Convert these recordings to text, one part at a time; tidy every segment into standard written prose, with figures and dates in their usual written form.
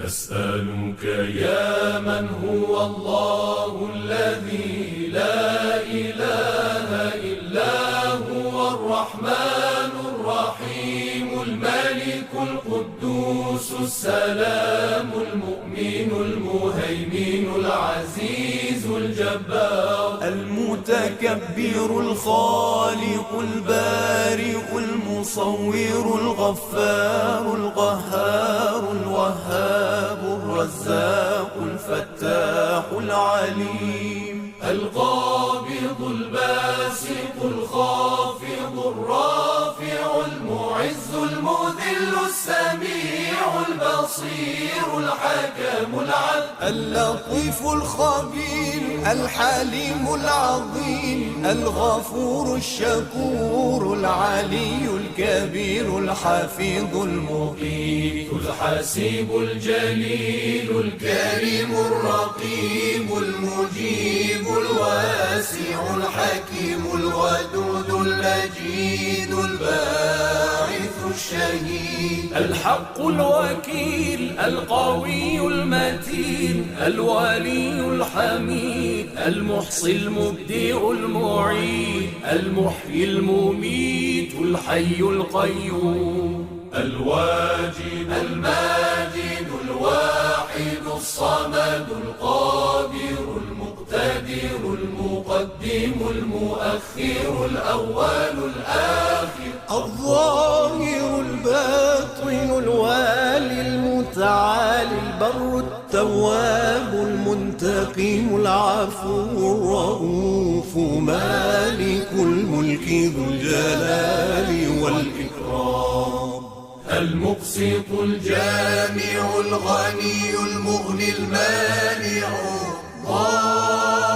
نسألك يا من هو الله الذي لا إله إلا هو الرحمن الرحيم الملك القدوس السلام المؤمن المهيمن العزيز الجبار المتكبر الخالق البارئ المصور الغفار القهار الوهاب الرزاق الفتاح العليم القابض الباسط الخافض الرافع المعز المذل السميع البصير الحكم العدل اللطيف الخبير الحليم العظيم الغفور الشكور العلي الكبير الحفيظ المقيت الحسيب الجليل الكريم الرقيب المجيب الواسع الحكيم الودود المجيد الباعث الشهيد الحق الوكيل القوي المتين الولي الحميد المحصي المبدئ المعيد المحيي المميت الحي القيوم الواجد الماجد الواحد الصمد القادر المقتدر المقدم المؤخر الأول الآخر الظاهر الباطن الوالي المتعالي البر التواب المنتقم العفو الرؤوف مالك الملك ذو الجلال والإكرام المقسط الجامع الغني المغني المانع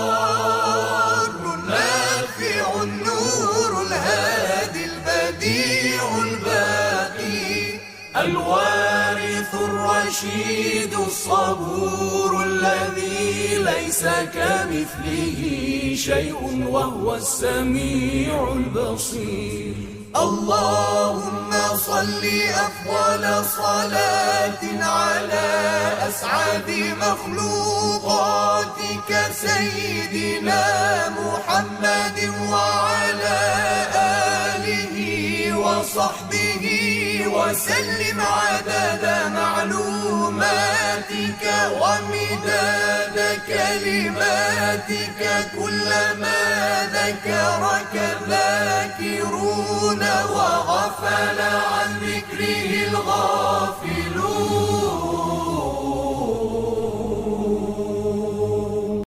الضار النافع النور الهادي البديع الباقي الوارث الرشيد الصبور الذي ليس كمثله شيء وهو السميع البصير اللهم صل أفضل صلاة على أسعد مخلوقاتك سيدنا محمد وعلى آله وصحبه وسلم عدد معلوماتك ومداد كلماتك كلما ذكرك الذاكرون وغفل عن ذكره الغافلون